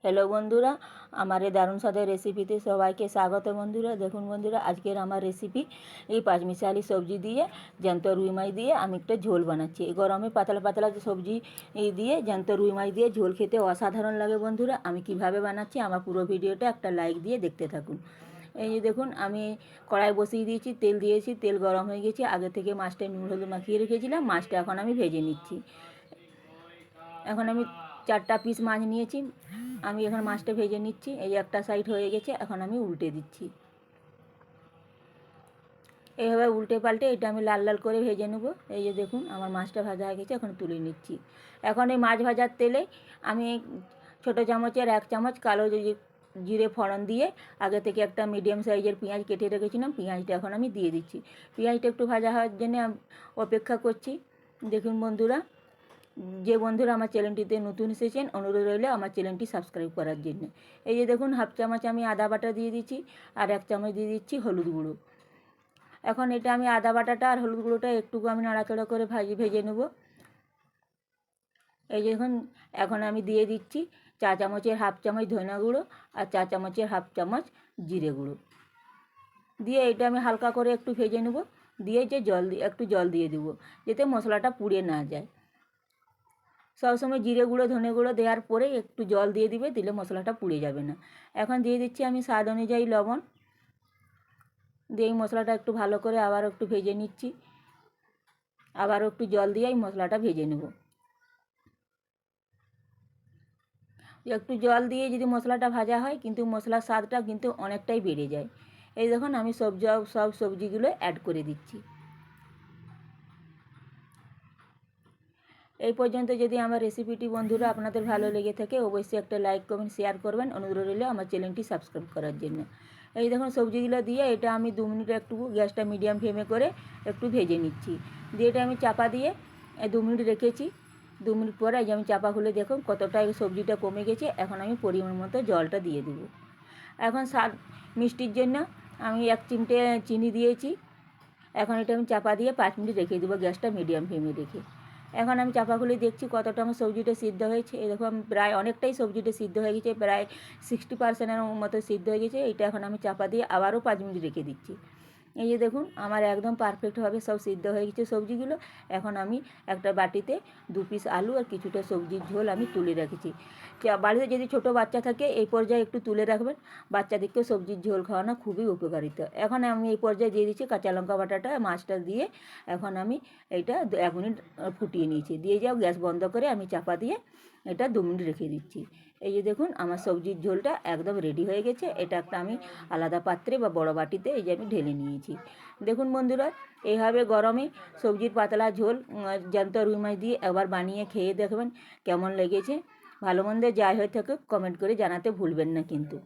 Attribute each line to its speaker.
Speaker 1: Hello বন্ধুরা, আমার এই দারুণ স্বাদের রেসিপিতে সবাইকে স্বাগত। বন্ধুরা দেখুন, বন্ধুরা আজকের আমার রেসিপি এই পাঁচমিশালি সবজি দিয়ে, জ্যান্ত রুই মাছ দিয়ে আমি একটা ঝোল বানাচ্ছি। এই গরমে পাতলা পাতলা সবজি দিয়ে জ্যান্ত রুই মাছ দিয়ে ঝোল খেতে অসাধারণ লাগে। বন্ধুরা আমি কিভাবে বানাচ্ছি আমার পুরো ভিডিওটা একটা লাইক দিয়ে দেখতে থাকুন। এই যে দেখুন, আমি কড়াই বসিয়ে দিয়েছি, তেল দিয়েছি, তেল গরম হয়ে গেছে। আগে থেকে মাছটা নুন হলুদ মাখিয়ে রেখেছিলাম, মাছটা এখন আমি ভেজে নিচ্ছি। এখন আমি 4টা পিস মাছ নিয়েছি, আমি এখন মাছটা ভেজে নিচ্ছি। এই একটা সাইড হয়ে গেছে, এখন আমি উল্টে দিচ্ছি। এইভাবে উল্টে পাল্টে এটা আমি লাল লাল করে ভেজে নেব। এই যে দেখুন আমার মাছটা ভাজা হয়ে গেছে, এখন তুলে নিচ্ছি। এখন এই মাছ ভাজার তেলে আমি ছোটো চামচের 1 চামচ কালো জিরে ফোড়ন দিয়ে আগে থেকে একটা মিডিয়াম সাইজের পেঁয়াজ কেটে রেখেছিলাম, পেঁয়াজটা এখন আমি দিয়ে দিচ্ছি। পেঁয়াজটা একটু ভাজা হওয়ার জন্য অপেক্ষা করছি। দেখুন বন্ধুরা, যে বন্ধুরা আমার চ্যানেলটিতে নতুন এসেছেন অনুরোধ রইল আমার চ্যানেলটি সাবস্ক্রাইব করার জন্য। এই যে দেখুন, হাফ চামচ আমি আদা বাটা দিয়ে দিচ্ছি, আর 1 চামচ দিয়ে দিচ্ছি হলুদ গুঁড়ো। এখন এটা আমি আদা বাটাটা আর হলুদ গুঁড়োটা একটু আমি নাড়াচাড়া করে ভেজে নেব। এই যে দেখুন, এখন আমি দিয়ে দিচ্ছি 4 চামচের হাফ চামচ ধনিয়া গুঁড়ো আর 4 চামচের হাফ চামচ জিরে গুঁড়ো দিয়ে এটা আমি হালকা করে একটু ভেজে নেব। দিয়ে যে একটু জল দিয়ে দেবো, যাতে মশলাটা পুড়ে না যায়। সবসময় জিরে গুঁড়ো ধনে গুঁড়ো দেওয়ার পরে একটু জল দিয়ে দিবে, দিলে মশলাটা পুড়ে যাবে না। এখন দিয়ে দিচ্ছি আমি স্বাদ অনুযায়ী লবণ, দিয়ে এই মশলাটা একটু ভালো করে আবার একটু ভেজে নিচ্ছি। আবারও একটু জল দিয়ে এই মশলাটা ভেজে নেব। একটু জল দিয়ে যদি মশলাটা ভাজা হয়, কিন্তু মশলার স্বাদটা কিন্তু অনেকটাই বেড়ে যায়। এই দেখুন আমি সব সবজিগুলো অ্যাড করে দিচ্ছি। এই পর্যন্ত যদি আমার রেসিপিটি বন্ধুরা আপনাদের ভালো লেগে থাকে, অবশ্যই একটা লাইক কমেন্ট শেয়ার করবেন। অনুরোধ রইল আমার চ্যানেলটি সাবস্ক্রাইব করার জন্য। এই দেখুন সবজিগুলো দিয়ে এটা আমি 2 মিনিট একটু গ্যাসটা মিডিয়াম ফ্লেমে করে একটু ভেজে নিচ্ছি। দিয়ে এটা আমি চাপা দিয়ে 2 মিনিট রেখেছি। 2 মিনিট পরে এই যে আমি চাপা খুলে দেখুন কতটা সবজিটা কমে গেছে। এখন আমি পরিমাণ মতো জলটা দিয়ে দেবো। এখন স্বাদ মিষ্টির জন্য আমি 1 চিমটে চিনি দিয়েছি। এখন এটা আমি চাপা দিয়ে 5 মিনিট রেখে দেবো গ্যাসটা মিডিয়াম ফ্লেমে রেখে। এখন আমি চাপা খুলে দেখছি কতটা আমার সবজিটা সিদ্ধ হয়েছে। এরকম প্রায় অনেকটাই সবজিটা সিদ্ধ হয়ে গেছে, প্রায় 60% মতো সিদ্ধ হয়ে গেছে। এটা এখন আমি চাপা দিয়ে আবারও 5 মিনিট রেখে দিচ্ছি। এই যে দেখুন আমার একদম পারফেক্টভাবে সব সিদ্ধ হয়ে গেছে সবজিগুলো। এখন আমি একটা বাটিতে 2 পিস আলু আর কিছুটা সবজির ঝোল আমি তুলে রেখেছি। বাড়িতে যদি ছোটো বাচ্চা থাকে এই পর্যায়ে একটু তুলে রাখবেন, বাচ্চাদেরকে সবজির ঝোল খাওয়ানো খুবই উপকারিতা। এখন আমি এই পর্যায়ে দিয়ে দিচ্ছি কাঁচা লঙ্কা বাটাটা মাছটা দিয়ে। এখন আমি এইটা 1 মিনিট ফুটিয়ে নিয়েছি। দিয়ে যাও গ্যাস বন্ধ করে আমি চাপা দিয়ে এটা 2 মিনিট রেখে দিচ্ছি। এই যে দেখুন আমার সবজির ঝোলটা একদম রেডি হয়ে গেছে। এটা একটা আমি আলাদা পাত্রে বা বড় বাটিতে এই যে আমি ঢেলে নিয়েছি। দেখুন বন্ধুরা, এইভাবে গরমে সবজির পাতলা ঝোল জ্যান্ত রুই মাছ দিয়ে একবার বানিয়ে খেয়ে দেখবেন কেমন লেগেছে। ভালো মন্দ যাই হয়ে থাকে কমেন্ট করে জানাতে ভুলবেন না কিন্তু।